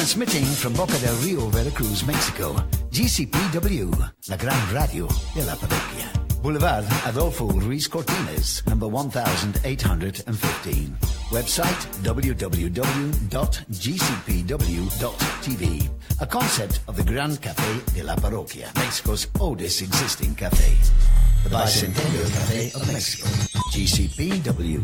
Transmitting from Boca del Rio, Veracruz, Mexico, GCPW, la gran radio de la parroquia. Boulevard Adolfo Ruiz Cortines, number 1815. Website www.gcpw.tv. A concept of the Gran Café de la Parroquia, Mexico's oldest existing cafe. The Bicentennial Cafe of Mexico, GCPW.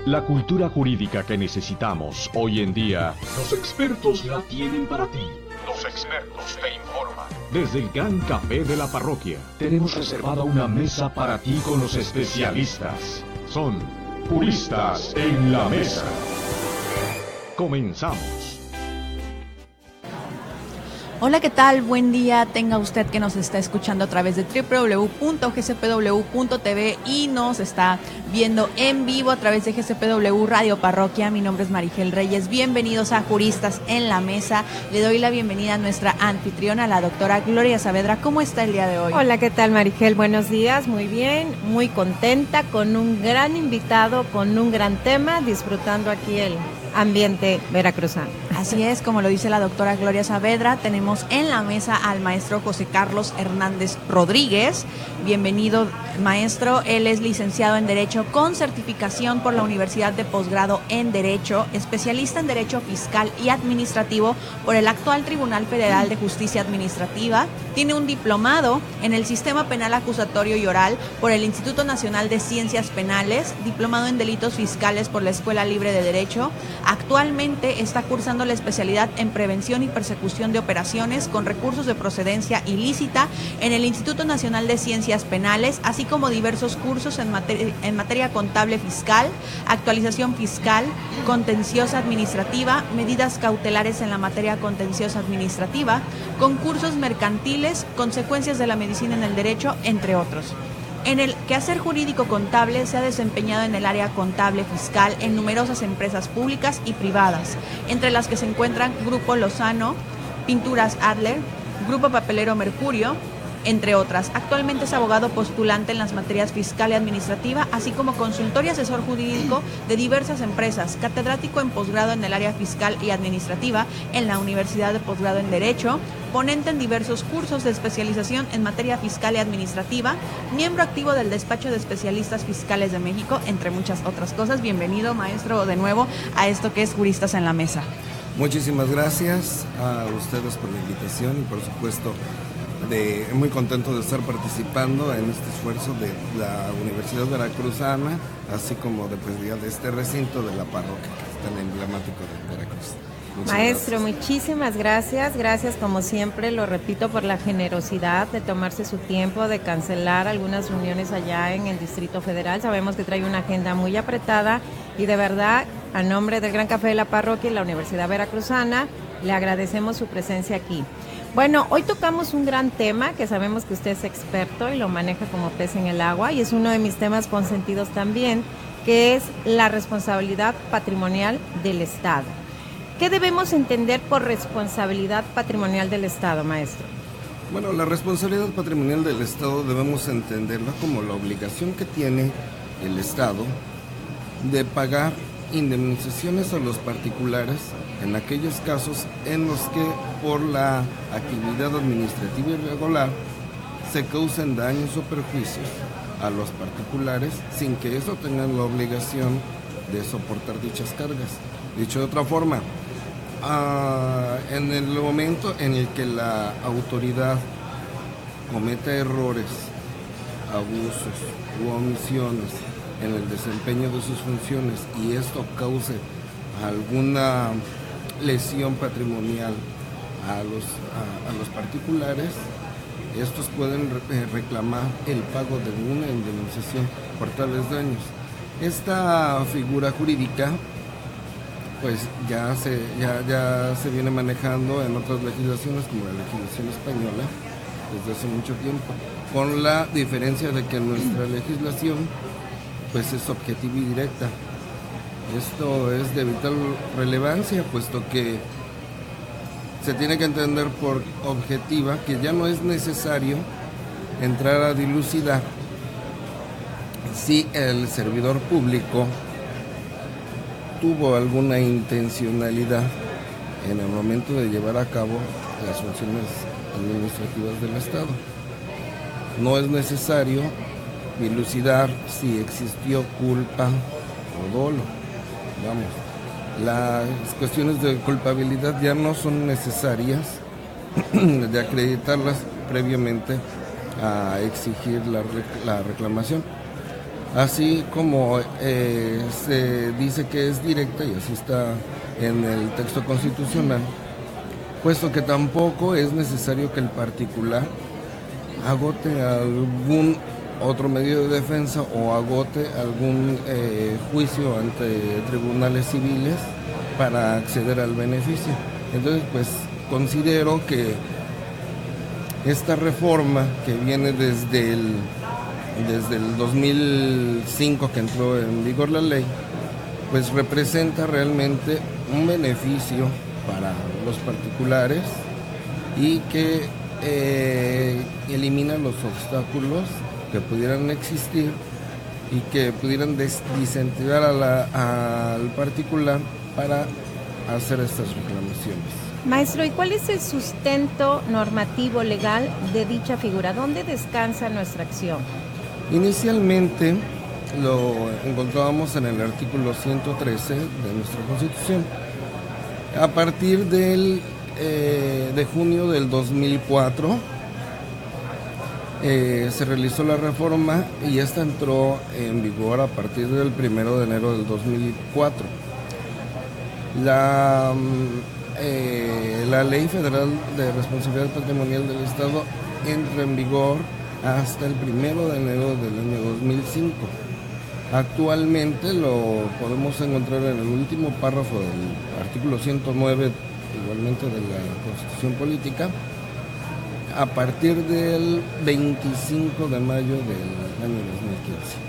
La cultura jurídica que necesitamos hoy en día, los expertos la tienen para ti. Los expertos te informan. Desde el Gran Café de la Parroquia, tenemos reservada una mesa para ti con los especialistas. Son Juristas en la Mesa. Comenzamos. Hola, ¿qué tal? Buen día tenga usted que nos está escuchando a través de www.gcpw.tv y nos está viendo en vivo a través de GCPW Radio Parroquia. Mi nombre es Marigel Reyes. Bienvenidos a Juristas en la Mesa. Le doy la bienvenida a nuestra anfitriona, la doctora Gloria Saavedra. ¿Cómo está el día de hoy? Hola, ¿qué tal, Marigel? Buenos días, muy bien, muy contenta, con un gran invitado, con un gran tema, disfrutando aquí el ambiente veracruzano. Así es, como lo dice la doctora Gloria Saavedra, tenemos en la mesa al maestro José Carlos Hernández Rodríguez. Bienvenido, maestro. Él es licenciado en Derecho con certificación por la Universidad de Posgrado en Derecho, especialista en Derecho Fiscal y Administrativo por el actual Tribunal Federal de Justicia Administrativa. Tiene un diplomado en el Sistema Penal Acusatorio y Oral por el Instituto Nacional de Ciencias Penales, diplomado en Delitos Fiscales por la Escuela Libre de Derecho. Actualmente está cursando la especialidad en Prevención y Persecución de Operaciones con Recursos de Procedencia Ilícita en el Instituto Nacional de Ciencias Penales, así como diversos cursos en materia contable fiscal, actualización fiscal, contenciosa administrativa, medidas cautelares en la materia contenciosa administrativa, concursos mercantiles, consecuencias de la medicina en el derecho, entre otros. En el quehacer jurídico contable se ha desempeñado en el área contable fiscal en numerosas empresas públicas y privadas, entre las que se encuentran Grupo Lozano, Pinturas Adler, Grupo Papelero Mercurio, entre otras. Actualmente es abogado postulante en las materias fiscal y administrativa, así como consultor y asesor jurídico de diversas empresas, catedrático en posgrado en el área fiscal y administrativa en la Universidad de Posgrado en Derecho, ponente en diversos cursos de especialización en materia fiscal y administrativa, miembro activo del Despacho de Especialistas Fiscales de México, entre muchas otras cosas. Bienvenido, maestro, de nuevo a esto que es Juristas en la Mesa. Muchísimas gracias a ustedes por la invitación y por supuesto muy contento de estar participando en este esfuerzo de la Universidad Veracruzana, así como de este recinto de la parroquia, que es tan emblemático de Veracruz. Maestro, muchísimas gracias. Gracias, como siempre, lo repito, por la generosidad de tomarse su tiempo, de cancelar algunas reuniones allá en el Distrito Federal. Sabemos que trae una agenda muy apretada y de verdad, a nombre del Gran Café de la Parroquia y la Universidad Veracruzana, le agradecemos su presencia aquí. Bueno, hoy tocamos un gran tema que sabemos que usted es experto y lo maneja como pez en el agua, y es uno de mis temas consentidos también, que es la responsabilidad patrimonial del Estado. ¿Qué debemos entender por responsabilidad patrimonial del Estado, maestro? Bueno, la responsabilidad patrimonial del Estado debemos entenderla como la obligación que tiene el Estado de pagar indemnizaciones a los particulares en aquellos casos en los que por la actividad administrativa irregular se causen daños o perjuicios a los particulares sin que eso tengan la obligación de soportar dichas cargas. Dicho de otra forma, en el momento en el que la autoridad cometa errores, abusos u omisiones en el desempeño de sus funciones y esto cause alguna lesión patrimonial a los particulares, estos pueden reclamar el pago de una indemnización por tales daños. Esta figura jurídica pues ya se viene manejando en otras legislaciones como la legislación española desde hace mucho tiempo, con la diferencia de que nuestra legislación pues es objetiva y directa. Esto es de vital relevancia, puesto que se tiene que entender por objetiva que ya no es necesario entrar a dilucidar si el servidor público tuvo alguna intencionalidad en el momento de llevar a cabo las funciones administrativas del Estado. No es necesario dilucidar si existió culpa o dolo. Vamos, las cuestiones de culpabilidad ya no son necesarias de acreditarlas previamente a exigir la reclamación. Así como se dice que es directa, y así está en el texto constitucional, puesto que tampoco es necesario que el particular agote algún otro medio de defensa o agote algún juicio ante tribunales civiles para acceder al beneficio. Entonces, pues considero que esta reforma que viene desde el 2005 que entró en vigor la ley, pues representa realmente un beneficio para los particulares y que elimina los obstáculos que pudieran existir y que pudieran desincentivar al particular para hacer estas reclamaciones. Maestro, ¿y cuál es el sustento normativo legal de dicha figura? ¿Dónde descansa nuestra acción? Inicialmente lo encontrábamos en el artículo 113 de nuestra Constitución. A partir de junio del 2004 se realizó la reforma y esta entró en vigor a partir del 1 de enero del 2004. La Ley Federal de Responsabilidad Patrimonial del Estado entra en vigor hasta el 1 de enero del año 2005. Actualmente lo podemos encontrar en el último párrafo del artículo 109, igualmente de la Constitución Política, a partir del 25 de mayo del año 2015.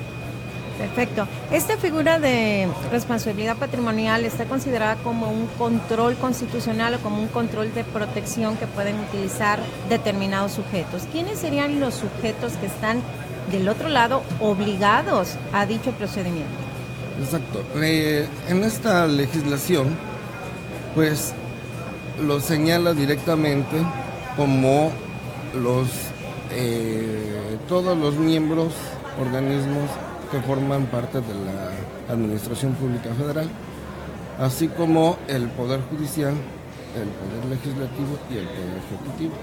Perfecto. Esta figura de responsabilidad patrimonial está considerada como un control constitucional o como un control de protección que pueden utilizar determinados sujetos. ¿Quiénes serían los sujetos que están del otro lado obligados a dicho procedimiento? Exacto. En esta legislación, pues lo señala directamente como todos los miembros, organismos que forman parte de la Administración Pública Federal, así como el Poder Judicial, el Poder Legislativo y el Poder Ejecutivo,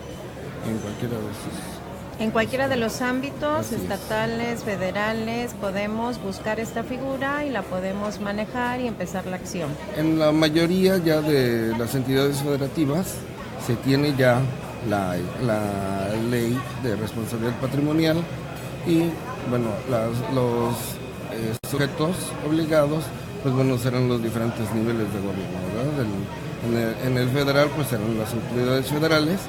en cualquiera de los ámbitos, así estatales, es. federales, podemos buscar esta figura y la podemos manejar y empezar la acción. En la mayoría ya de las entidades federativas se tiene ya la ley de responsabilidad patrimonial y bueno, los sujetos obligados, pues bueno, serán los diferentes niveles de gobierno, ¿verdad? En el federal, pues serán las autoridades federales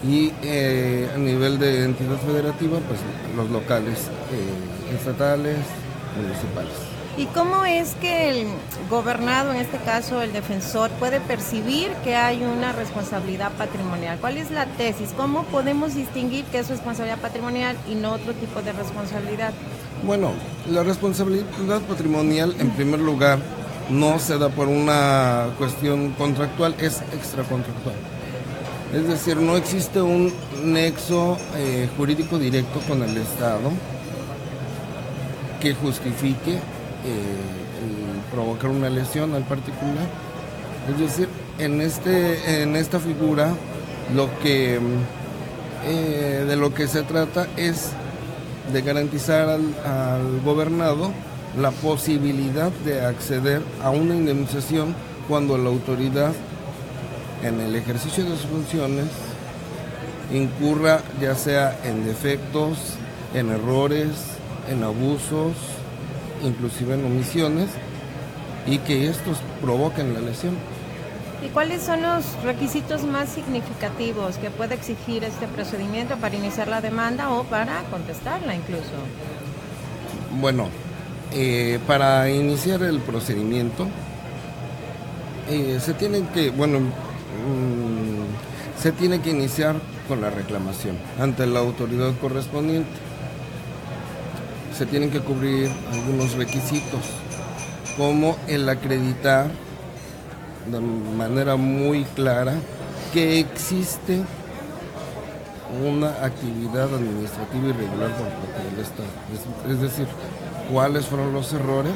y a nivel de entidad federativa, pues los locales, estatales, municipales. ¿Y cómo es que el gobernado, en este caso el defensor, puede percibir que hay una responsabilidad patrimonial? ¿Cuál es la tesis? ¿Cómo podemos distinguir que es responsabilidad patrimonial y no otro tipo de responsabilidad? Bueno, la responsabilidad patrimonial, en primer lugar, no se da por una cuestión contractual, es extracontractual. Es decir, no existe un nexo jurídico directo con el Estado que justifique el provocar una lesión al particular. Es decir, en esta figura de lo que se trata es de garantizar al gobernado la posibilidad de acceder a una indemnización cuando la autoridad en el ejercicio de sus funciones incurra ya sea en defectos, en errores, en abusos, inclusive en omisiones, y que estos provoquen la lesión. ¿Y cuáles son los requisitos más significativos que puede exigir este procedimiento para iniciar la demanda o para contestarla incluso? Bueno, para iniciar el procedimiento se tiene que iniciar con la reclamación ante la autoridad correspondiente. Se tienen que cubrir algunos requisitos. como el acreditar de manera muy clara que existe una actividad administrativa irregular por parte del Estado. Es decir, cuáles fueron los errores,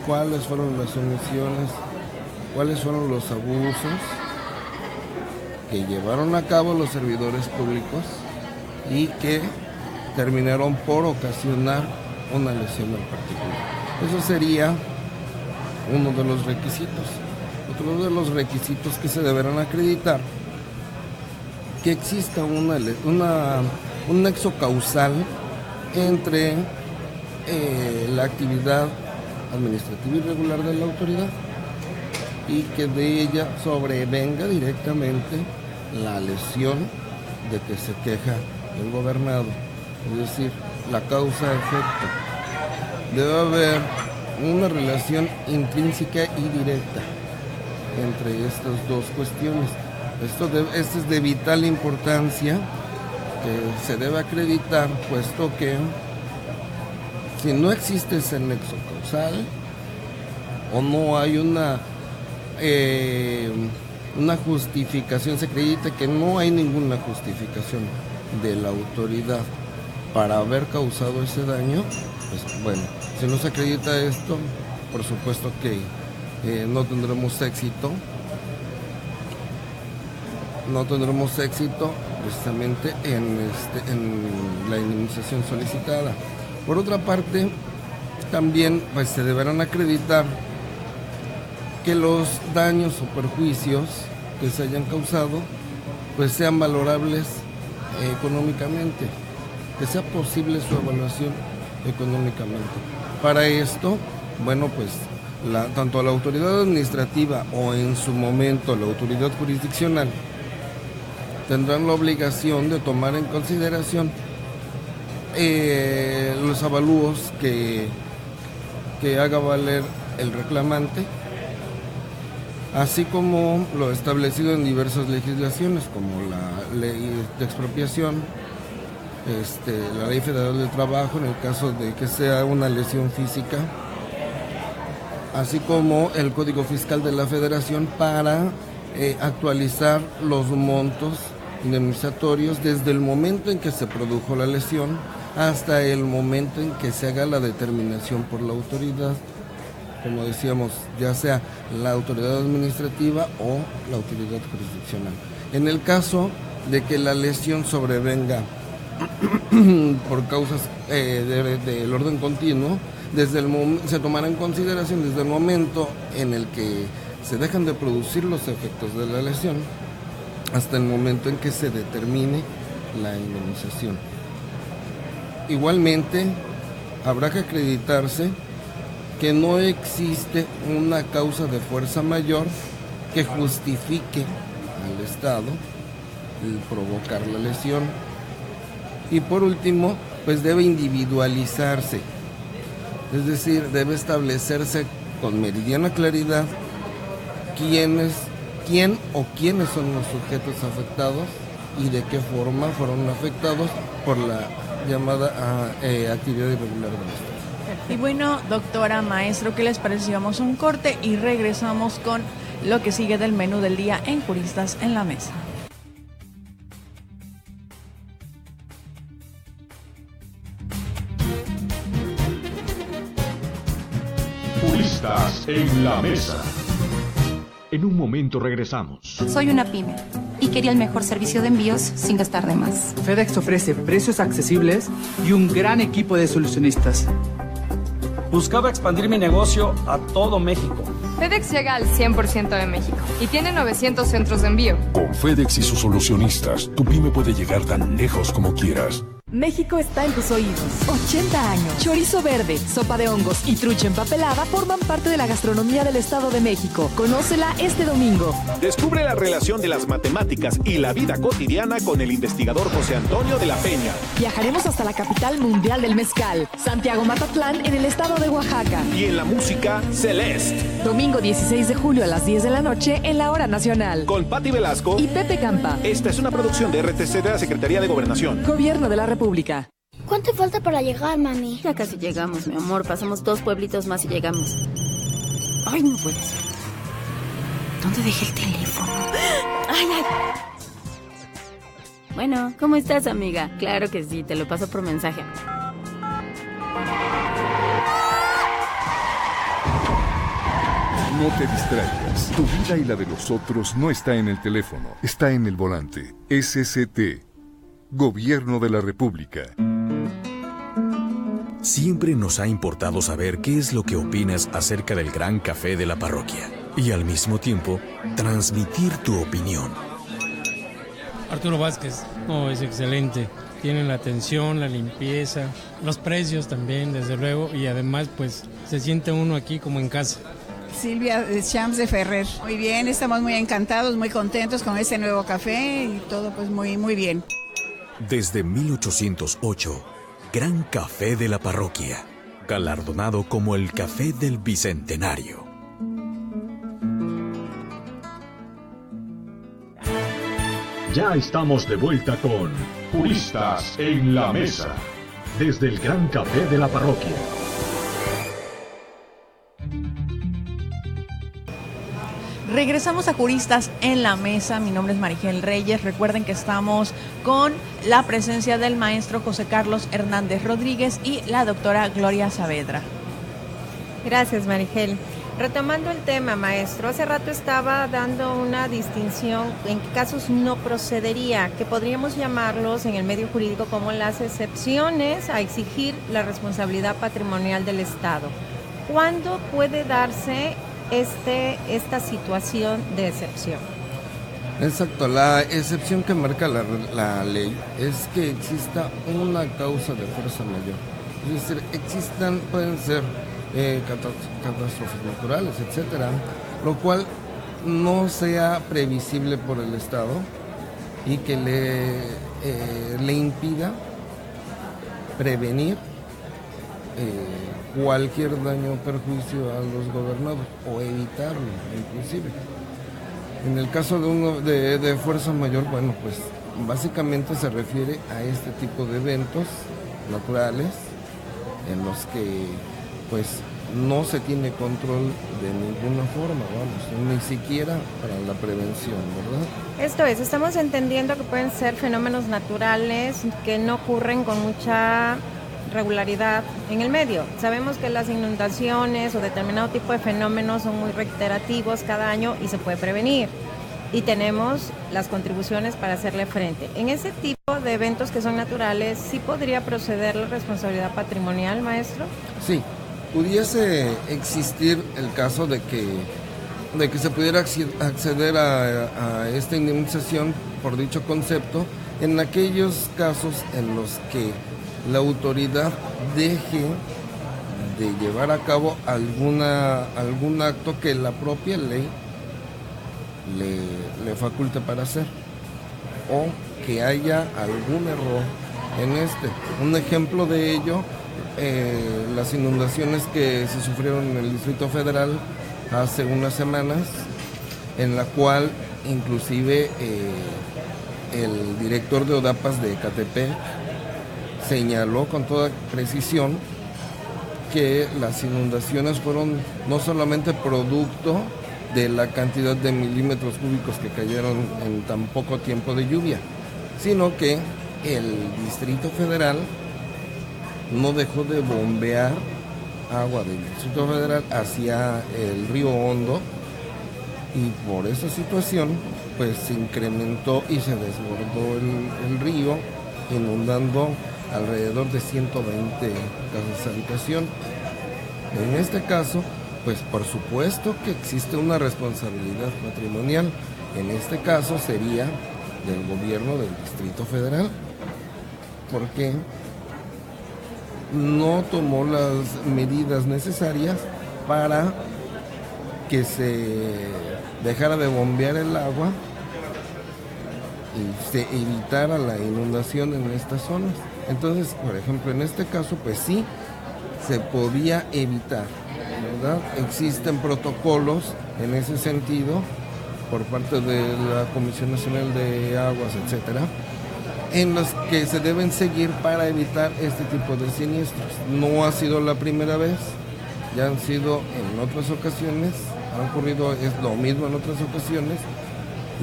cuáles fueron las omisiones, cuáles fueron los abusos que llevaron a cabo los servidores públicos y que terminaron por ocasionar una lesión en particular. Eso sería uno de los requisitos. Otro de los requisitos que se deberán acreditar, que exista un nexo causal entre la actividad administrativa irregular de la autoridad y que de ella sobrevenga directamente la lesión de que se queja el gobernado, es decir, la causa-efecto. Debe haber una relación intrínseca y directa entre estas dos cuestiones. Esto es de vital importancia, que se debe acreditar, puesto que si no existe ese nexo causal o no hay una justificación, se acredita que no hay ninguna justificación de la autoridad para haber causado ese daño, pues bueno, si no se acredita esto, por supuesto que no tendremos éxito precisamente en la indemnización solicitada. Por otra parte, también pues, se deberán acreditar que los daños o perjuicios que se hayan causado pues sean valorables económicamente, que sea posible su evaluación económicamente. Para esto, bueno, pues tanto la autoridad administrativa o en su momento la autoridad jurisdiccional tendrán la obligación de tomar en consideración los avalúos que haga valer el reclamante, así como lo establecido en diversas legislaciones, como la ley de expropiación, la ley federal del trabajo, en el caso de que sea una lesión física, así como el Código Fiscal de la Federación para actualizar los montos indemnizatorios desde el momento en que se produjo la lesión hasta el momento en que se haga la determinación por la autoridad, como decíamos, ya sea la autoridad administrativa o la autoridad jurisdiccional. En el caso de que la lesión sobrevenga por causas del orden continuo, se tomará en consideración desde el momento en el que se dejan de producir los efectos de la lesión hasta el momento en que se determine la indemnización. Igualmente, habrá que acreditarse que no existe una causa de fuerza mayor que justifique al Estado el provocar la lesión. Y por último, pues debe individualizarse, es decir, debe establecerse con meridiana claridad quién o quiénes son los sujetos afectados y de qué forma fueron afectados por la llamada actividad irregular del Estado. Y bueno, doctora, maestro, ¿qué les parece si vamos a un corte y regresamos con lo que sigue del menú del día en Juristas en la Mesa? Juristas en la Mesa. En un momento regresamos. Soy una pyme y quería el mejor servicio de envíos sin gastar de más. FedEx ofrece precios accesibles y un gran equipo de solucionistas. Buscaba expandir mi negocio a todo México. FedEx llega al 100% de México y tiene 900 centros de envío. Con FedEx y sus solucionistas, tu pyme puede llegar tan lejos como quieras. México está en tus oídos. 80 años. Chorizo verde, sopa de hongos y trucha empapelada forman parte de la gastronomía del Estado de México. Conócela este domingo. Descubre la relación de las matemáticas y la vida cotidiana con el investigador José Antonio de la Peña. Viajaremos hasta la capital mundial del mezcal, Santiago Matatlán, en el estado de Oaxaca. Y en la música, Celeste. Domingo 16 de julio a las 10 de la noche en la Hora Nacional. Con Patti Velasco y Pepe Campa. Esta es una producción de RTC de la Secretaría de Gobernación. Gobierno de la República. ¿Cuánto falta para llegar, mami? Ya casi llegamos, mi amor. Pasamos 2 pueblitos más y llegamos. Ay, no puede ser. ¿Dónde dejé el teléfono? ¡Ay, ay! Bueno, ¿cómo estás, amiga? Claro que sí, te lo paso por mensaje. No te distraigas. Tu vida y la de los otros no está en el teléfono, está en el volante. SCT. Gobierno de la República. Siempre nos ha importado saber qué es lo que opinas acerca del gran café de la parroquia y al mismo tiempo transmitir tu opinión. Arturo Vázquez, no, es excelente. Tienen la atención, la limpieza, los precios también, desde luego, y además pues se siente uno aquí como en casa. Silvia Champs de Ferrer. Muy bien, estamos muy encantados, muy contentos con este nuevo café y todo pues muy, muy bien. Desde 1808, Gran Café de la Parroquia, galardonado como el Café del Bicentenario. Ya estamos de vuelta con Juristas en la Mesa, desde el Gran Café de la Parroquia. Regresamos a Juristas en la Mesa. Mi nombre es Marigel Reyes. Recuerden que estamos con la presencia del maestro José Carlos Hernández Rodríguez y la doctora Gloria Saavedra. Gracias, Marigel. Retomando el tema, maestro, hace rato estaba dando una distinción en qué casos no procedería, que podríamos llamarlos en el medio jurídico como las excepciones a exigir la responsabilidad patrimonial del Estado. ¿Cuándo puede darse esta situación de excepción? Exacto, la excepción que marca la ley es que exista una causa de fuerza mayor. Es decir, pueden ser catástrofes naturales, etcétera, lo cual no sea previsible por el Estado y que le impida prevenir cualquier daño o perjuicio a los gobernados o evitarlo inclusive. En el caso de fuerza mayor, bueno, pues básicamente se refiere a este tipo de eventos naturales en los que pues no se tiene control de ninguna forma, ni siquiera para la prevención, ¿verdad? Esto es, estamos entendiendo que pueden ser fenómenos naturales que no ocurren con mucha regularidad en el medio. Sabemos que las inundaciones o determinado tipo de fenómenos son muy reiterativos cada año y se puede prevenir. Y tenemos las contribuciones para hacerle frente. En ese tipo de eventos que son naturales, ¿sí podría proceder la responsabilidad patrimonial, maestro? Sí, pudiese existir el caso de que se pudiera acceder a esta indemnización por dicho concepto en aquellos casos en los que la autoridad deje de llevar a cabo algún acto que la propia ley le faculte para hacer, o que haya algún error en Un ejemplo de ello, las inundaciones que se sufrieron en el Distrito Federal hace unas semanas, en la cual inclusive el director de ODAPAS de Ecatepec señaló con toda precisión que las inundaciones fueron no solamente producto de la cantidad de milímetros cúbicos que cayeron en tan poco tiempo de lluvia, sino que el Distrito Federal no dejó de bombear agua del Distrito Federal hacia el río Hondo, y por esa situación pues se incrementó y se desbordó el río, inundando alrededor de 120 casas de habitación. En este caso, pues por supuesto que existe una responsabilidad patrimonial. En este caso sería del gobierno del Distrito Federal, porque no tomó las medidas necesarias para que se dejara de bombear el agua y se evitara la inundación en estas zonas. Entonces, por ejemplo, en este caso, pues sí, se podía evitar, ¿verdad? Existen protocolos en ese sentido por parte de la Comisión Nacional de Aguas, etcétera, en los que se deben seguir para evitar este tipo de siniestros. No ha sido la primera vez ya han sido en otras ocasiones, ha ocurrido es lo mismo en otras ocasiones,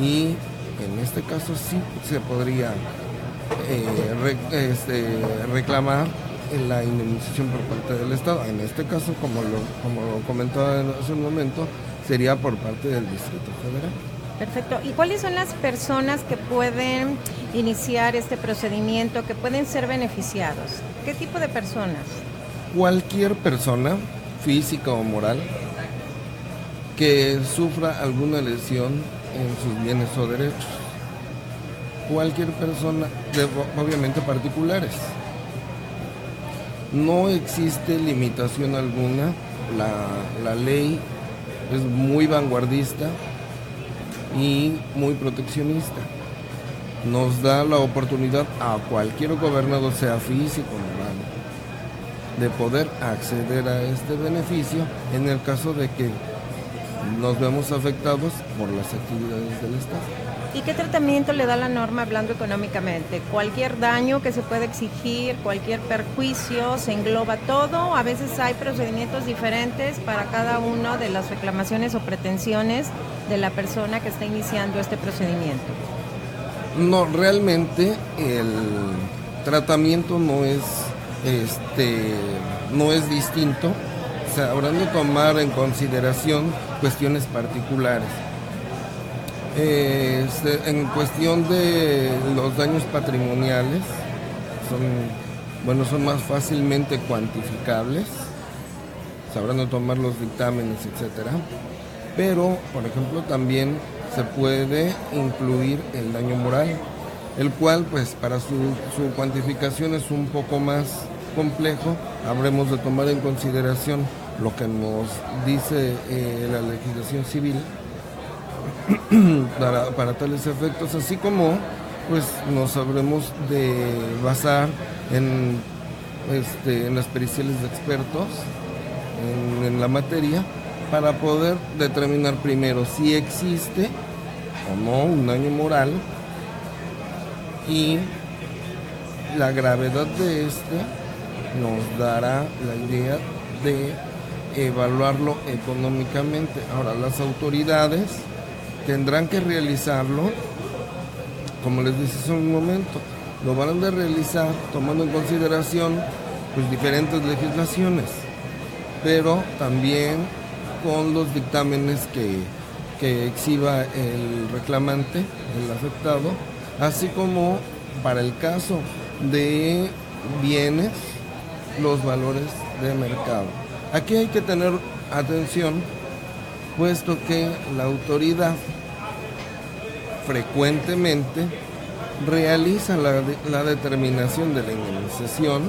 y en este caso sí se podría reclamar la indemnización por parte del Estado. En este caso, como lo comentaba hace un momento, sería por parte del Distrito Federal. Perfecto. ¿Y cuáles son las personas que pueden iniciar este procedimiento, que pueden ser beneficiados? ¿Qué tipo de personas? Cualquier persona, física o moral, que sufra alguna lesión en sus bienes o derechos. Cualquier persona, obviamente particulares. No existe limitación alguna, la ley es muy vanguardista y muy proteccionista. Nos da la oportunidad a cualquier gobernador, sea físico o moral, de poder acceder a este beneficio en el caso de que nos vemos afectados por las actividades del Estado. ¿Y qué tratamiento le da la norma hablando económicamente? ¿Cualquier daño que se puede exigir, cualquier perjuicio, se engloba todo? A veces hay procedimientos diferentes para cada una de las reclamaciones o pretensiones de la persona que está iniciando este procedimiento. No, realmente el tratamiento no es distinto. O sea, habrán de tomar en consideración cuestiones particulares. En cuestión de los daños patrimoniales, son más fácilmente cuantificables, sabrán de tomar los dictámenes, etcétera. Pero, por ejemplo, también se puede incluir el daño moral, el cual, pues, para su cuantificación es un poco más complejo. Habremos de tomar en consideración lo que nos dice la legislación civil para tales efectos, así como pues nos habremos de basar en las periciales de expertos en la materia para poder determinar primero si existe o no un daño moral y la gravedad de nos dará la idea de evaluarlo económicamente. Ahora, las autoridades tendrán que realizarlo, como les dije hace un momento, lo van a realizar tomando en consideración pues diferentes legislaciones, pero también con los dictámenes que exhiba el reclamante, el afectado, así como para el caso de bienes, los valores de mercado. Aquí hay que tener atención, puesto que la autoridad frecuentemente realiza la determinación de la indemnización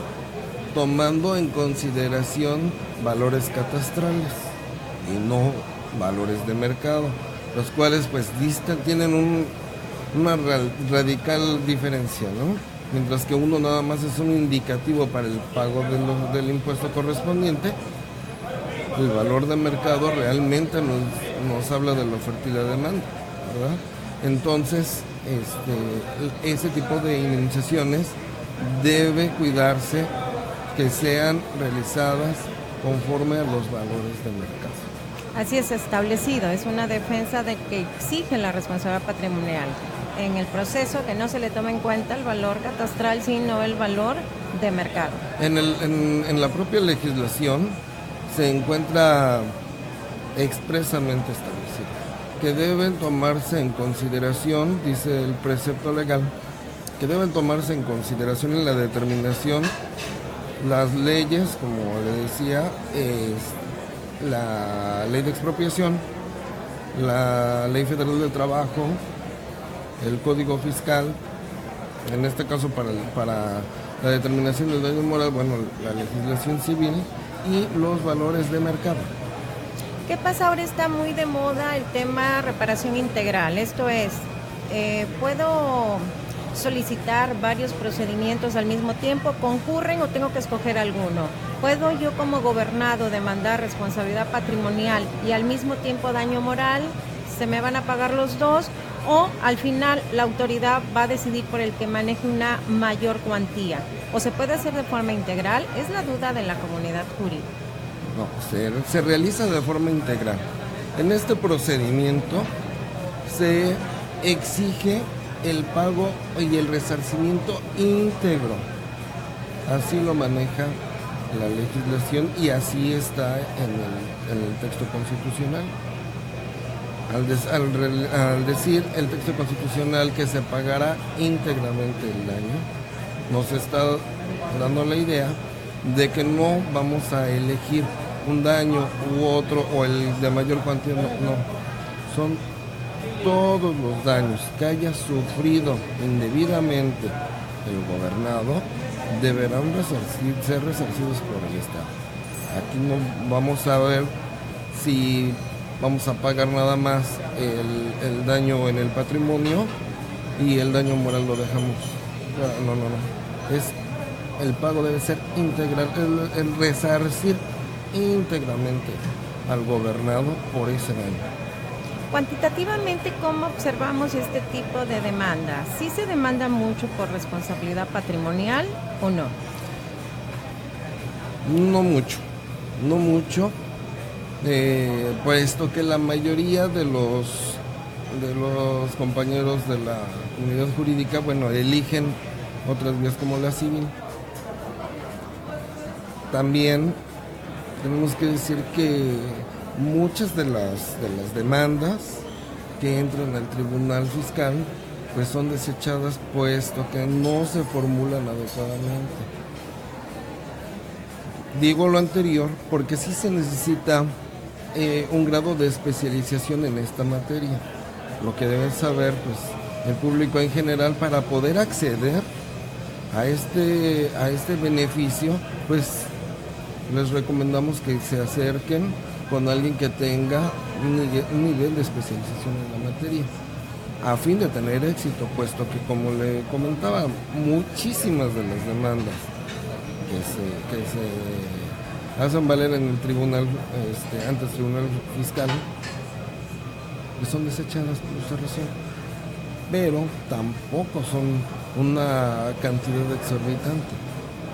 tomando en consideración valores catastrales y no valores de mercado, los cuales pues tienen una radical diferencia, ¿no? Mientras que uno nada más es un indicativo para el pago del impuesto correspondiente, el valor de mercado realmente nos habla de la oferta y la demanda, ¿verdad? Entonces, ese tipo de indemnizaciones debe cuidarse que sean realizadas conforme a los valores de mercado. Así es establecido, es una defensa de que exige la responsabilidad patrimonial. En el proceso que no se le toma en cuenta el valor catastral, sino el valor de mercado. En la propia legislación se encuentra expresamente establecido que deben tomarse en consideración, dice el precepto legal, que deben tomarse en consideración en la determinación las leyes, como le decía, la ley de expropiación, la ley federal del trabajo, el código fiscal, en este caso para la determinación del daño moral, la legislación civil y los valores de mercado. ¿Qué pasa? Ahora está muy de moda el tema reparación integral, esto es, ¿puedo solicitar varios procedimientos al mismo tiempo? ¿Concurren o tengo que escoger alguno? ¿Puedo yo como gobernado demandar responsabilidad patrimonial y al mismo tiempo daño moral? ¿Se me van a pagar los dos? ¿O al final la autoridad va a decidir por el que maneje una mayor cuantía? ¿O se puede hacer de forma integral? Es la duda de la comunidad jurídica. No, se realiza de forma integral. En este procedimiento se exige el pago y el resarcimiento íntegro. Así lo maneja la legislación y así está en el texto constitucional. Al decir el texto constitucional que se pagará íntegramente el daño, nos está dando la idea de que no vamos a elegir un daño u otro o el de mayor cuantía, no. Son todos los daños que haya sufrido indebidamente el gobernado deberán ser resarcidos por el Estado. Aquí no vamos a ver si vamos a pagar nada más el daño en el patrimonio y el daño moral lo dejamos. No. El pago debe ser integral, el resarcir íntegramente al gobernado por ese daño. Cuantitativamente, ¿cómo observamos este tipo de demandas? ¿Sí se demanda mucho por responsabilidad patrimonial o no? No mucho, puesto que la mayoría de los compañeros de la comunidad jurídica, eligen otras vías como la civil. También tenemos que decir que muchas de las demandas que entran al tribunal fiscal pues son desechadas puesto que no se formulan adecuadamente. Digo lo anterior porque sí se necesita un grado de especialización en esta materia, lo que debe saber pues el público en general para poder acceder a este beneficio. Pues les recomendamos que se acerquen con alguien que tenga un nivel de especialización en la materia, a fin de tener éxito, puesto que, como le comentaba, muchísimas de las demandas que se hacen valer en el tribunal, ante el tribunal fiscal, pues son desechadas por esta razón, pero tampoco son una cantidad exorbitante.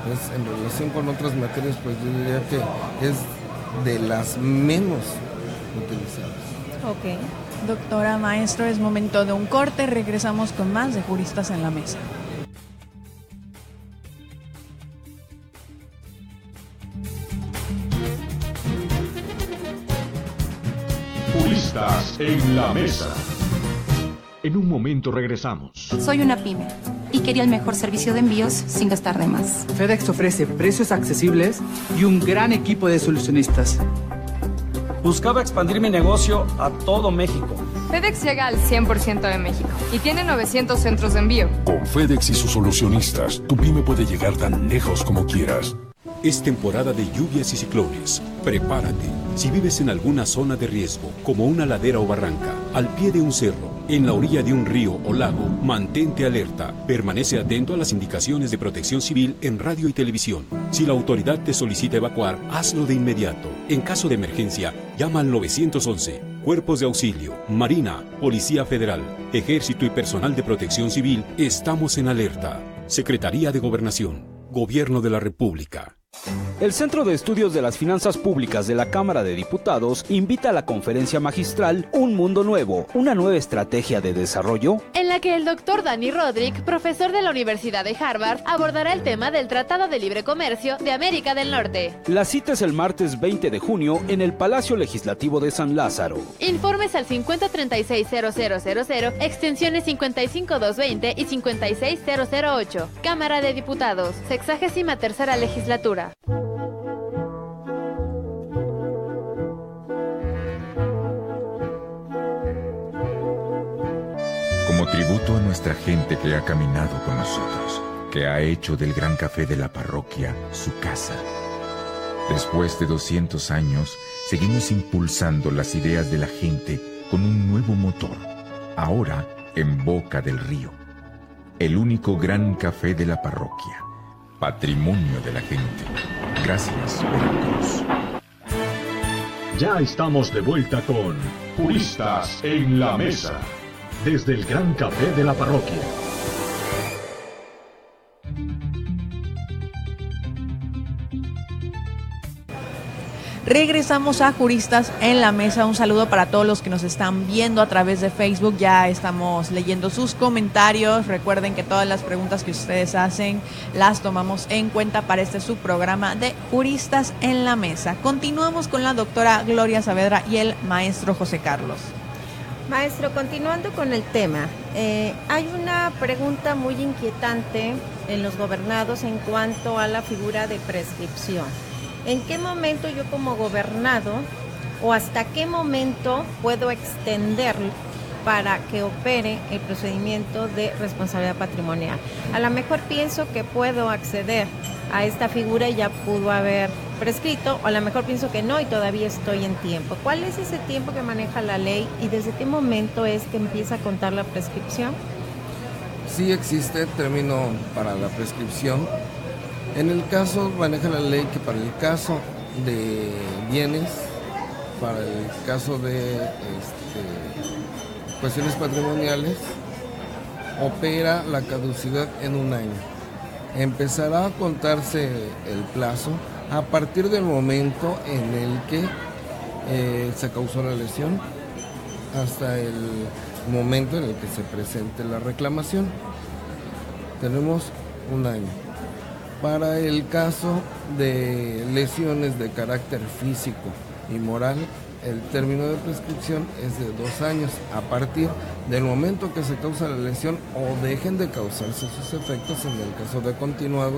En relación con otras materias, pues yo diría que es de las menos utilizadas. Ok. Doctora, maestro, es momento de un corte. Regresamos con más de Juristas en la Mesa. Juristas en la Mesa. En un momento regresamos. Soy una pyme y quería el mejor servicio de envíos sin gastar de más. FedEx ofrece precios accesibles y un gran equipo de solucionistas. Buscaba expandir mi negocio a todo México. FedEx llega al 100% de México y tiene 900 centros de envío. Con FedEx y sus solucionistas, tu pyme puede llegar tan lejos como quieras. Es temporada de lluvias y ciclones. Prepárate. Si vives en alguna zona de riesgo, como una ladera o barranca, al pie de un cerro, en la orilla de un río o lago, mantente alerta. Permanece atento a las indicaciones de Protección Civil en radio y televisión. Si la autoridad te solicita evacuar, hazlo de inmediato. En caso de emergencia, llama al 911. Cuerpos de auxilio, Marina, Policía Federal, Ejército y personal de Protección Civil, estamos en alerta. Secretaría de Gobernación, Gobierno de la República. El Centro de Estudios de las Finanzas Públicas de la Cámara de Diputados invita a la conferencia magistral Un Mundo Nuevo, una nueva estrategia de desarrollo, en la que el doctor Dani Rodrik, profesor de la Universidad de Harvard, abordará el tema del Tratado de Libre Comercio de América del Norte. La cita es el martes 20 de junio en el Palacio Legislativo de San Lázaro. Informes al 5036-0000, extensiones 55220 y 56008. Cámara de Diputados, 63ª Legislatura. Como tributo a nuestra gente que ha caminado con nosotros, que ha hecho del Gran Café de la Parroquia su casa. Después de 200 años, seguimos impulsando las ideas de la gente con un nuevo motor, ahora en Boca del Río. El único Gran Café de la Parroquia, patrimonio de la gente. Gracias, Veracruz. Ya estamos de vuelta con Juristas en la Mesa, desde el Gran Café de la Parroquia. Regresamos a Juristas en la Mesa. Un saludo para todos los que nos están viendo a través de Facebook. Ya estamos leyendo sus comentarios. Recuerden que todas las preguntas que ustedes hacen las tomamos en cuenta para este subprograma de Juristas en la Mesa. Continuamos con la doctora Gloria Saavedra y el maestro José Carlos. Maestro, continuando con el tema, hay una pregunta muy inquietante en los gobernados en cuanto a la figura de prescripción. ¿En qué momento yo como gobernado o hasta qué momento puedo extender para que opere el procedimiento de responsabilidad patrimonial? A lo mejor pienso que puedo acceder a esta figura y ya pudo haber prescrito, o a lo mejor pienso que no y todavía estoy en tiempo. ¿Cuál es ese tiempo que maneja la ley y desde qué momento es que empieza a contar la prescripción? Sí existe término para la prescripción. En el caso, maneja la ley que para el caso de bienes, para el caso de cuestiones patrimoniales, opera la caducidad en un año. Empezará a contarse el plazo a partir del momento en el que se causó la lesión hasta el momento en el que se presente la reclamación. Tenemos un año. Para el caso de lesiones de carácter físico y moral, el término de prescripción es de 2 años a partir del momento que se causa la lesión o dejen de causarse sus efectos, en el caso de continuos,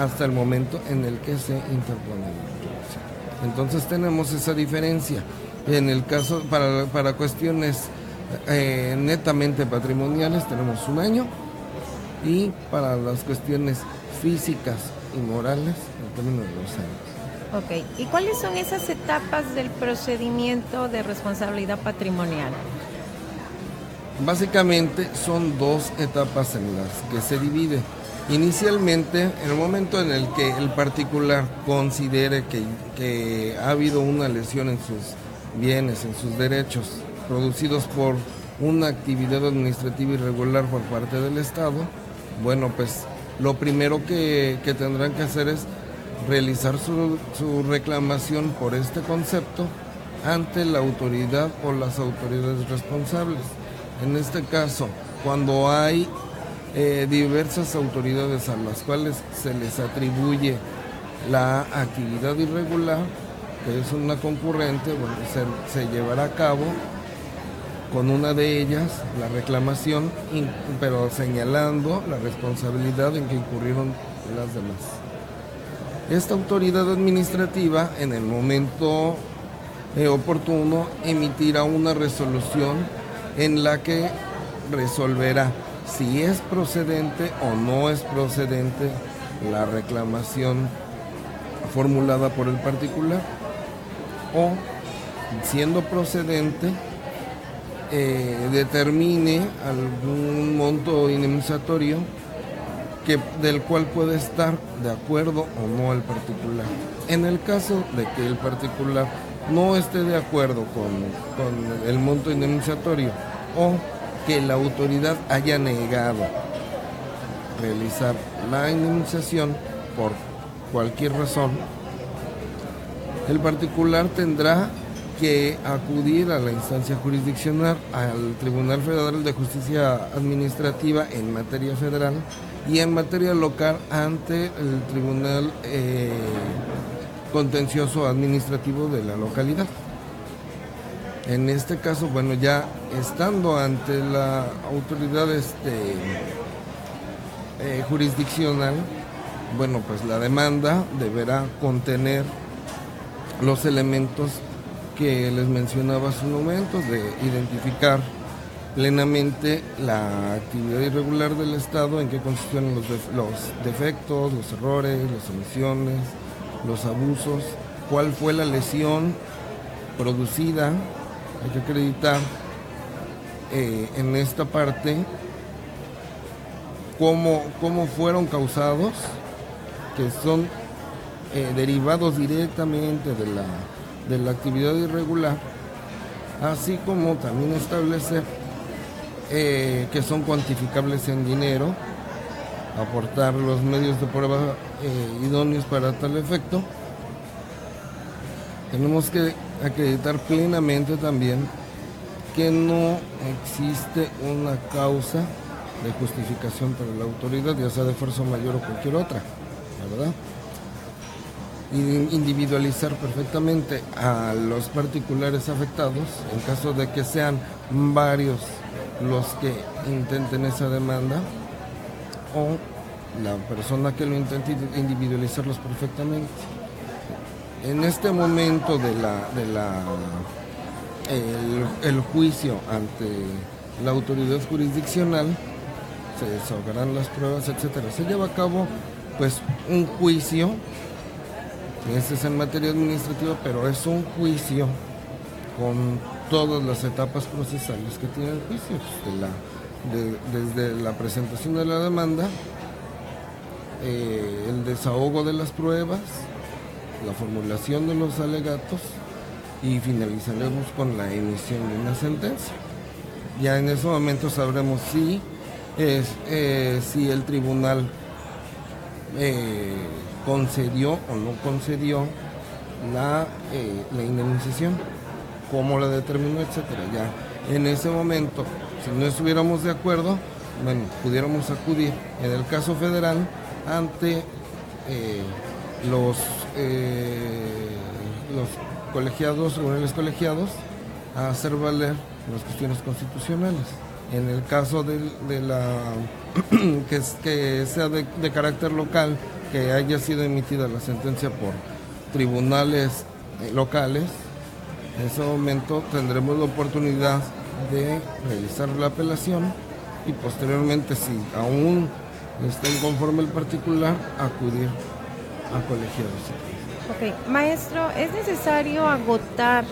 hasta el momento en el que se interpone la reclamación. Entonces tenemos esa diferencia. En el caso, para cuestiones netamente patrimoniales, tenemos un año, y para las cuestiones físicas y morales, el término de 2 años. Ok, ¿y cuáles son esas etapas del procedimiento de responsabilidad patrimonial? Básicamente son 2 etapas en las que se divide. Inicialmente, en el momento en el que el particular considere que ha habido una lesión en sus bienes, en sus derechos, producidos por una actividad administrativa irregular por parte del Estado, bueno, pues lo primero que tendrán que hacer es realizar su reclamación por este concepto ante la autoridad o las autoridades responsables. En este caso, cuando hay diversas autoridades a las cuales se les atribuye la actividad irregular, que es una concurrente, bueno, se llevará a cabo con una de ellas la reclamación, pero señalando la responsabilidad en que incurrieron las demás. Esta autoridad administrativa, en el momento oportuno, emitirá una resolución en la que resolverá si es procedente o no es procedente la reclamación formulada por el particular, o, siendo procedente, determine algún monto indemnizatorio del cual puede estar de acuerdo o no el particular. En el caso de que el particular no esté de acuerdo con el monto indemnizatorio o que la autoridad haya negado realizar la indemnización por cualquier razón, el particular tendrá que acudir a la instancia jurisdiccional, al Tribunal Federal de Justicia Administrativa en materia federal y en materia local ante el Tribunal Contencioso Administrativo de la localidad. En este caso, bueno, ya estando ante la autoridad jurisdiccional, bueno, pues la demanda deberá contener los elementos que les mencionaba hace un momento, de identificar plenamente la actividad irregular del Estado, en qué consistían los defectos, los errores, las omisiones, los abusos, cuál fue la lesión producida. Hay que acreditar en esta parte cómo fueron causados, que son derivados directamente de la actividad irregular, así como también establecer que son cuantificables en dinero, aportar los medios de prueba idóneos para tal efecto, tenemos que acreditar plenamente también que no existe una causa de justificación para la autoridad, ya sea de fuerza mayor o cualquier otra, ¿verdad? Y individualizar perfectamente a los particulares afectados, en caso de que sean varios los que intenten esa demanda, o la persona que lo intente, individualizarlos perfectamente. En este momento el juicio ante la autoridad jurisdiccional, se desahogarán las pruebas, etcétera. Se lleva a cabo pues un juicio, este es en materia administrativa, pero es un juicio con todas las etapas procesales que tiene el juicio, desde la presentación de la demanda, el desahogo de las pruebas, la formulación de los alegatos y finalizaremos con la emisión de una sentencia. Ya en ese momento sabremos si el tribunal concedió o no concedió la indemnización, cómo la determinó, etcétera. Ya en ese momento, si no estuviéramos de acuerdo, bueno, pudiéramos acudir, en el caso federal, ante los colegiados, tribunales colegiados, a hacer valer las cuestiones constitucionales. En el caso de la que sea de carácter local, que haya sido emitida la sentencia por tribunales locales, en ese momento tendremos la oportunidad de realizar la apelación y posteriormente, si aún está inconforme el particular, acudir a colegiados. Ok, maestro, ¿es necesario agotar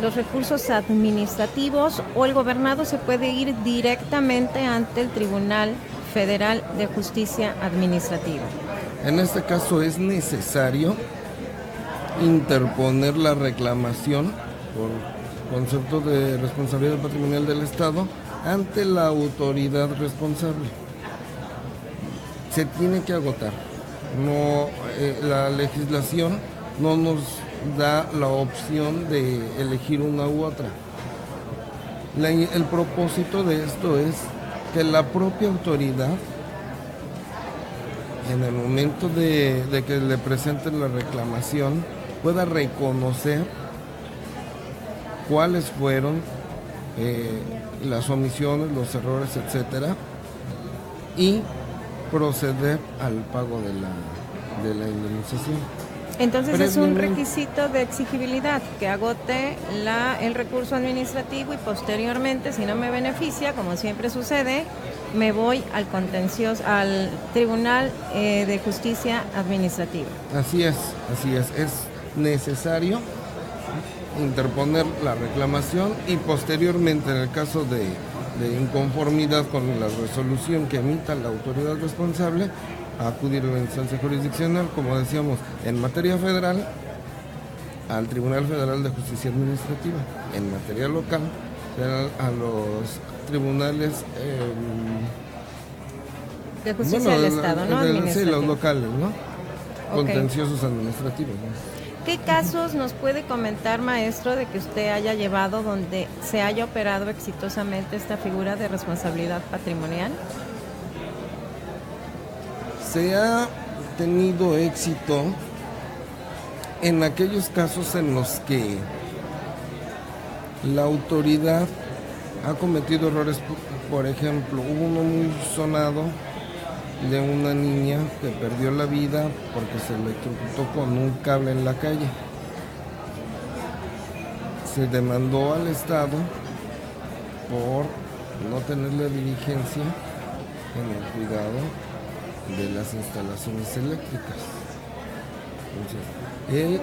los recursos administrativos o el gobernado se puede ir directamente ante el Tribunal Federal de Justicia Administrativa? En este caso es necesario interponer la reclamación por concepto de responsabilidad patrimonial del Estado ante la autoridad responsable. Se tiene que agotar. No, la legislación no nos da la opción de elegir una u otra. El propósito de esto es que la propia autoridad, en el momento de que le presenten la reclamación, pueda reconocer cuáles fueron las omisiones, los errores, etcétera, y proceder al pago de la indemnización. Entonces es un requisito de exigibilidad que agote el recurso administrativo y posteriormente, si no me beneficia, como siempre sucede, me voy al contencioso, al Tribunal de Justicia Administrativa. Así es. Es necesario interponer la reclamación y posteriormente, en el caso de inconformidad con la resolución que emita la autoridad responsable, acudir a la instancia jurisdiccional, como decíamos, en materia federal, al Tribunal Federal de Justicia Administrativa, en materia local, a los tribunales de justicia del Estado, ¿no? Sí, los locales, ¿no? Okay. Contenciosos administrativos, ¿no? ¿Qué casos nos puede comentar, maestro, de que usted haya llevado donde se haya operado exitosamente esta figura de responsabilidad patrimonial? Se ha tenido éxito en aquellos casos en los que la autoridad ha cometido errores. Por ejemplo, hubo uno muy sonado de una niña que perdió la vida porque se electrocutó con un cable en la calle. Se demandó al Estado por no tener la diligencia en el cuidado de las instalaciones eléctricas. Entonces,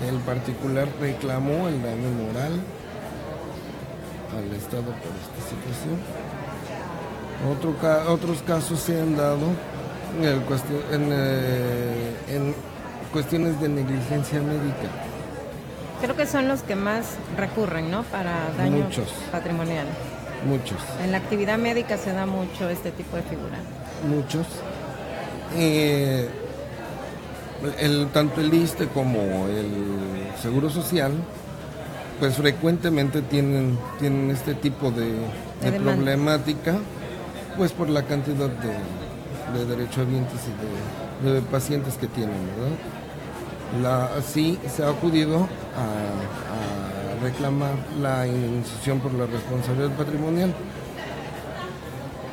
el particular reclamó el daño moral al Estado por esta situación. Otros casos se han dado en cuestiones de negligencia médica. Creo que son los que más recurren, ¿no? Para daño patrimonial. Muchos. En la actividad médica se da mucho este tipo de figura. Muchos. tanto el ISSSTE como el Seguro Social, pues frecuentemente tienen este tipo de problemática, pues por la cantidad de derechohabientes y de pacientes que tienen, ¿verdad? Sí se ha acudido a reclamar la indemnización por la responsabilidad patrimonial.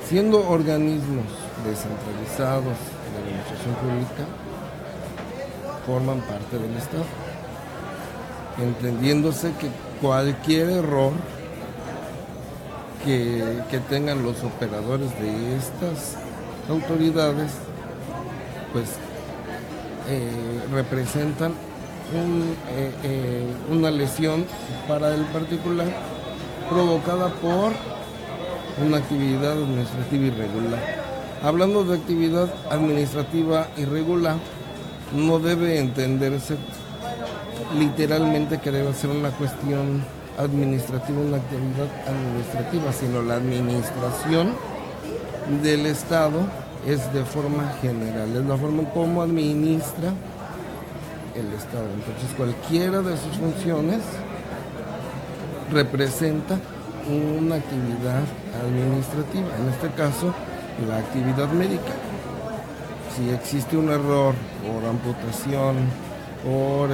Siendo organismos descentralizados de la administración pública, forman parte del Estado, entendiéndose que cualquier error que tengan los operadores de estas autoridades, pues representan una lesión para el particular provocada por una actividad administrativa irregular. Hablando de actividad administrativa irregular, no debe entenderse literalmente que debe ser una cuestión administrativa, una actividad administrativa, sino la administración del Estado es de forma general, es la forma en cómo administra el Estado. Entonces cualquiera de sus funciones representa una actividad administrativa, en este caso la actividad médica. Si existe un error por amputación, por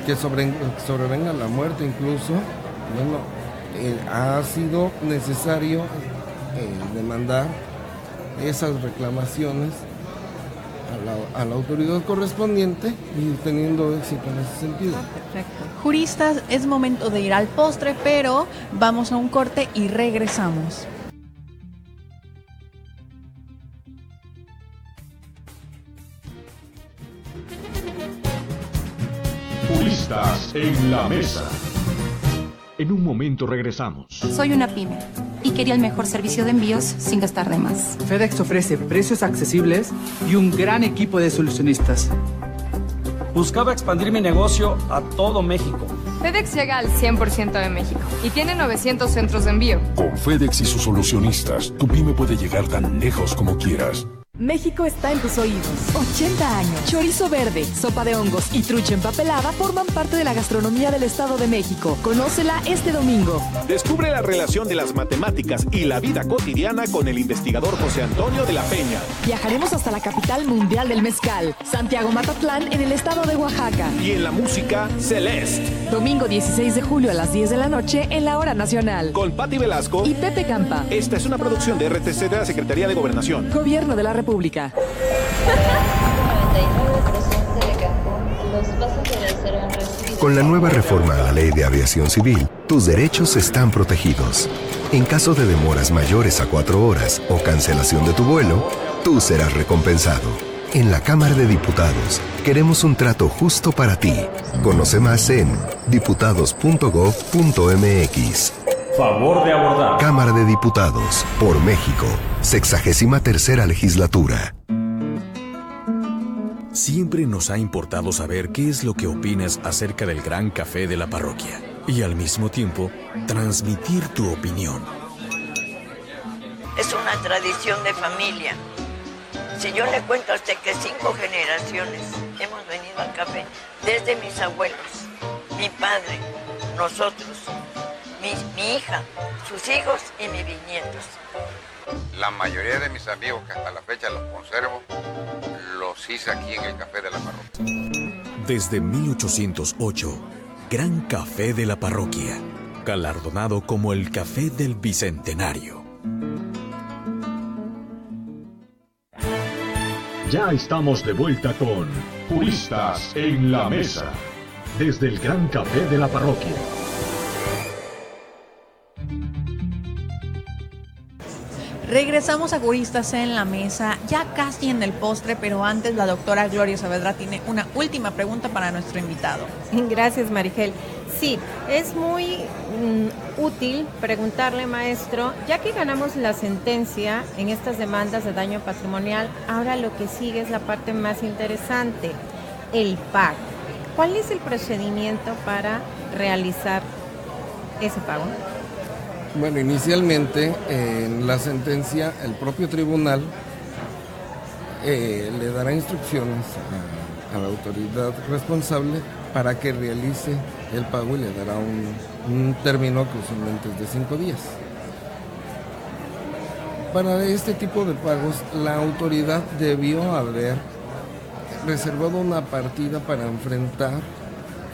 que sobrevenga la muerte incluso, bueno, ha sido necesario demandar esas reclamaciones a la autoridad correspondiente y teniendo éxito en ese sentido. Perfecto. Juristas, es momento de ir al postre, pero vamos a un corte y regresamos. Juristas en la mesa. En un momento regresamos. Soy una pyme y quería el mejor servicio de envíos sin gastar de más. FedEx ofrece precios accesibles y un gran equipo de solucionistas. Buscaba expandir mi negocio a todo México. FedEx llega al 100% de México y tiene 900 centros de envío. Con FedEx y sus solucionistas, tu pyme puede llegar tan lejos como quieras. México está en tus oídos. 80 años. Chorizo verde, sopa de hongos y trucha empapelada forman parte de la gastronomía del Estado de México. Conócela este domingo. Descubre la relación de las matemáticas y la vida cotidiana con el investigador José Antonio de la Peña. Viajaremos hasta la capital mundial del mezcal, Santiago Matatlán, en el estado de Oaxaca. Y en la música, Celeste. Domingo 16 de julio a las 10 de la noche en la Hora Nacional. Con Patti Velasco y Pepe Campa. Esta es una producción de RTC de la Secretaría de Gobernación. Gobierno de la República. Con la nueva reforma a la Ley de Aviación Civil, tus derechos están protegidos. En caso de demoras mayores a 4 horas o cancelación de tu vuelo, tú serás recompensado. En la Cámara de Diputados, queremos un trato justo para ti. Conoce más en diputados.gov.mx. Favor de abordar. Cámara de Diputados, por México, 63ª legislatura. Siempre nos ha importado saber qué es lo que opinas acerca del gran café de la parroquia y al mismo tiempo transmitir tu opinión. Es una tradición de familia. Si yo le cuento a usted que 5 generaciones hemos venido al café, desde mis abuelos, mi padre, nosotros, mi hija, sus hijos y mis bisnietos. La mayoría de mis amigos que hasta la fecha los conservo, los hice aquí en el Café de la Parroquia. Desde 1808, Gran Café de la Parroquia, galardonado como el Café del Bicentenario. Ya estamos de vuelta con Juristas en la Mesa, desde el Gran Café de la Parroquia. Regresamos a Juristas en la Mesa, ya casi en el postre, pero antes la doctora Gloria Saavedra tiene una última pregunta para nuestro invitado. Gracias, Marigel. Sí, es muy útil preguntarle, maestro, ya que ganamos la sentencia en estas demandas de daño patrimonial, ahora lo que sigue es la parte más interesante, el pago. ¿Cuál es el procedimiento para realizar ese pago? Bueno, inicialmente en la sentencia el propio tribunal le dará instrucciones a la autoridad responsable para que realice el pago y le dará un término que usualmente es de 5 días. Para este tipo de pagos, la autoridad debió haber reservado una partida para enfrentar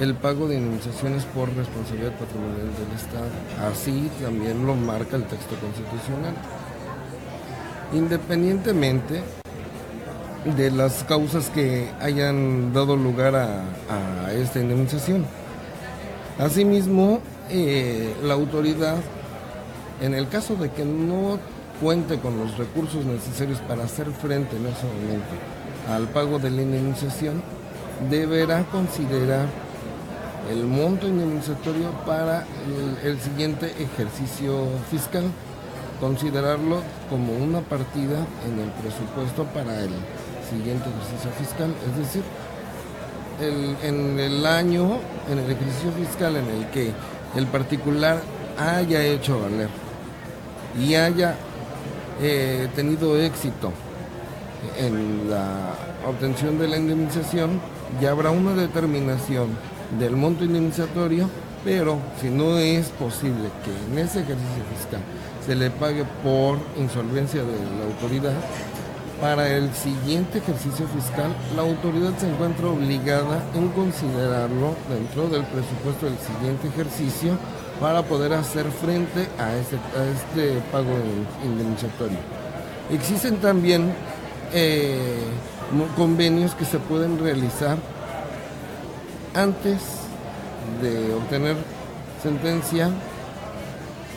el pago de indemnizaciones por responsabilidad patrimonial del Estado. Así también lo marca el texto constitucional. Independientemente de las causas que hayan dado lugar a esta indemnización. Asimismo, la autoridad, en el caso de que no cuente con los recursos necesarios para hacer frente en ese momento al pago de la indemnización, deberá considerar el monto indemnizatorio para el siguiente ejercicio fiscal, considerarlo como una partida en el presupuesto para el siguiente ejercicio fiscal, es decir, en el ejercicio fiscal en el que el particular haya hecho valer y haya tenido éxito en la obtención de la indemnización, ya habrá una determinación del monto indemnizatorio, pero si no es posible que en ese ejercicio fiscal se le pague por insolvencia de la autoridad, para el siguiente ejercicio fiscal la autoridad se encuentra obligada en considerarlo dentro del presupuesto del siguiente ejercicio para poder hacer frente a este pago indemnizatorio. Existen también convenios que se pueden realizar antes de obtener sentencia,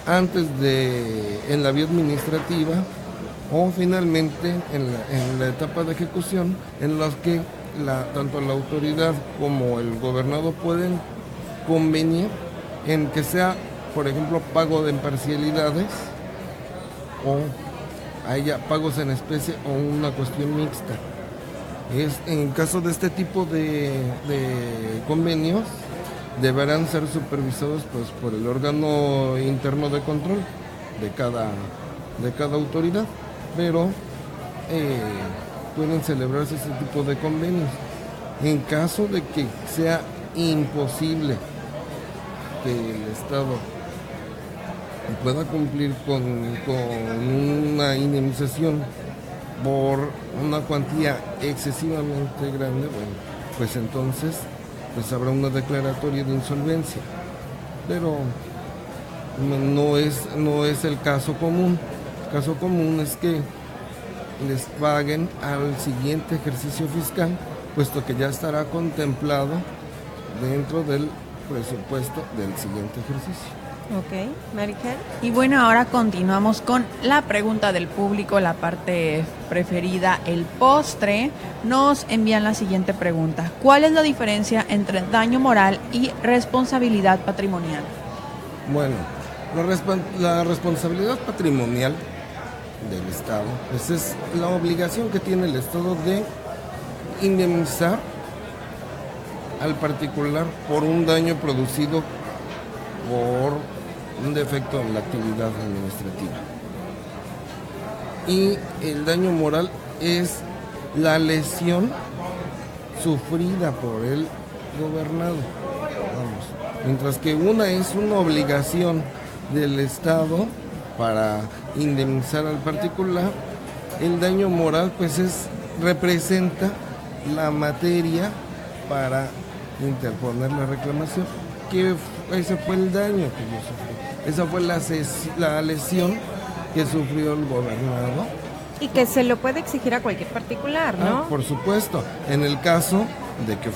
en la vía administrativa o finalmente en la etapa de ejecución, en los que tanto la autoridad como el gobernado pueden convenir en que sea, por ejemplo, pago de parcialidades o haya pagos en especie o una cuestión mixta. En caso de este tipo de convenios, deberán ser supervisados pues, por el órgano interno de control de cada autoridad, pero pueden celebrarse ese tipo de convenios. En caso de que sea imposible que el Estado pueda cumplir con una indemnización por una cuantía excesivamente grande, bueno, pues entonces habrá una declaratoria de insolvencia, pero no es el caso común. El caso común es que les paguen al siguiente ejercicio fiscal, puesto que ya estará contemplado dentro del presupuesto del siguiente ejercicio. Ok, Marichel. Y bueno, ahora continuamos con la pregunta del público, la parte preferida, el postre. Nos envían la siguiente pregunta: ¿cuál es la diferencia entre daño moral y responsabilidad patrimonial? Bueno, la responsabilidad patrimonial del Estado, pues es la obligación que tiene el Estado de indemnizar al particular por un daño producido por un defecto en la actividad administrativa. Y el daño moral es la lesión sufrida por el gobernado. Mientras que una es una obligación del Estado para indemnizar al particular, el daño moral pues representa la materia para interponer la reclamación, que ese fue el daño que yo sufrí, esa fue la lesión que sufrió el gobernado. Y que se lo puede exigir a cualquier particular, ¿no? Por supuesto, en el caso de que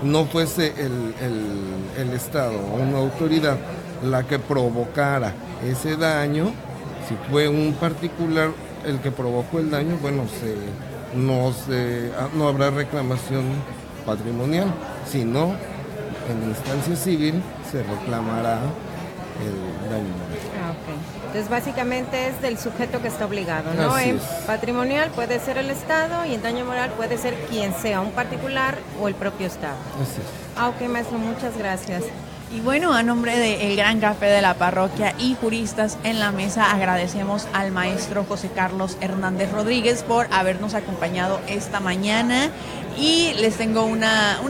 no fuese el Estado o una autoridad la que provocara ese daño, si fue un particular el que provocó el daño, bueno, no habrá reclamación patrimonial, sino en instancia civil se reclamará el daño moral. Okay. Entonces básicamente es del sujeto que está obligado, ¿no? Así En es. patrimonial puede ser el Estado y en daño moral puede ser quien sea, un particular o el propio Estado. Así es. Ok, maestro, muchas gracias. Y bueno, a nombre del Gran Café de la Parroquia y Juristas en la Mesa, agradecemos al maestro José Carlos Hernández Rodríguez por habernos acompañado esta mañana. Y les tengo una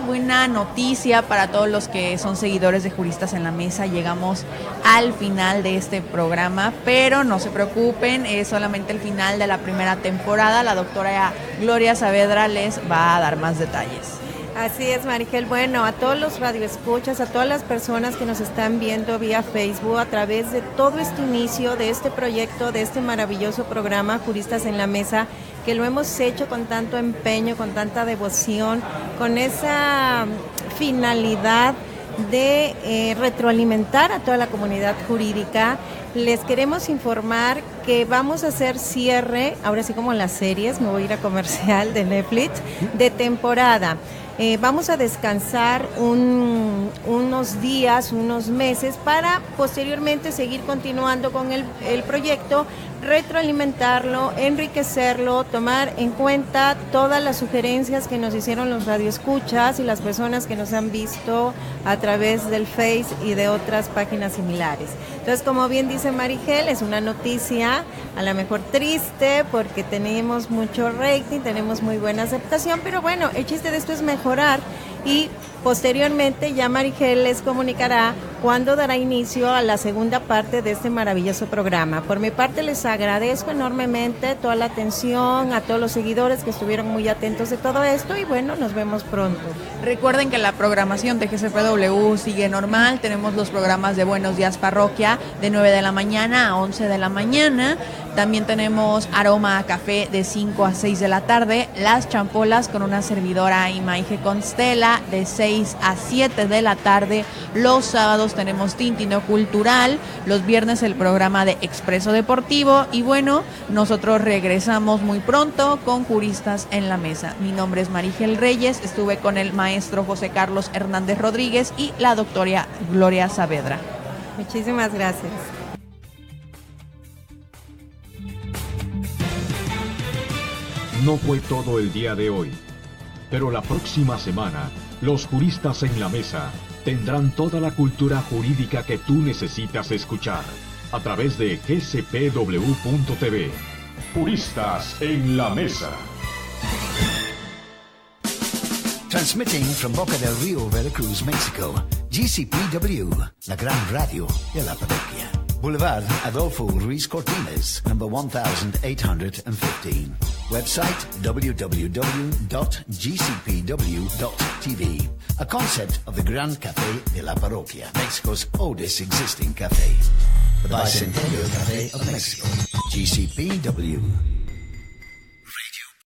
buena noticia para todos los que son seguidores de Juristas en la Mesa. Llegamos al final de este programa, pero no se preocupen, es solamente el final de la primera temporada. La doctora Gloria Saavedra les va a dar más detalles. Así es, Marigel. Bueno, a todos los radioescuchas, a todas las personas que nos están viendo vía Facebook, a través de todo este inicio de este proyecto, de este maravilloso programa Juristas en la Mesa, que lo hemos hecho con tanto empeño, con tanta devoción, con esa finalidad de retroalimentar a toda la comunidad jurídica. Les queremos informar que vamos a hacer cierre, ahora sí como en las series, me voy a ir a comercial de Netflix, de temporada. Vamos a descansar unos días, unos meses, para posteriormente seguir continuando con el proyecto, retroalimentarlo, enriquecerlo, tomar en cuenta todas las sugerencias que nos hicieron los radioescuchas y las personas que nos han visto a través del Face y de otras páginas similares. Entonces, como bien dice Marigel, es una noticia a lo mejor triste porque tenemos mucho rating, tenemos muy buena aceptación, pero bueno, el chiste de esto es mejorar y posteriormente ya Marigel les comunicará cuándo dará inicio a la segunda parte de este maravilloso programa. Por mi parte les agradezco enormemente toda la atención, a todos los seguidores que estuvieron muy atentos de todo esto y bueno, nos vemos pronto. Recuerden que la programación de GCPW sigue normal, tenemos los programas de Buenos Días Parroquia de 9 de la mañana a 11 de la mañana, también tenemos Aroma a Café de 5 a 6 de la tarde, Las Champolas con una servidora Imaige Constela de 6 a 7 de la tarde, los sábados tenemos Tintino Cultural, los viernes el programa de Expreso Deportivo y bueno, nosotros regresamos muy pronto con Juristas en la Mesa. Mi nombre es Marigel Reyes, estuve con el maestro José Carlos Hernández Rodríguez y la doctora Gloria Saavedra. Muchísimas gracias. No fue todo el día de hoy, pero la próxima semana, los Juristas en la Mesa tendrán toda la cultura jurídica que tú necesitas escuchar a través de gcpw.tv. Juristas en la Mesa. Transmitting from Boca del Río, Veracruz, México, GCPW, la gran radio de la parroquia. Boulevard Adolfo Ruiz Cortines, number 1815. Website www.gcpw.tv. A concept of the Gran Café de la Parroquia, Mexico's oldest existing cafe. The Bicentennial Cafe of Mexico, GCPW.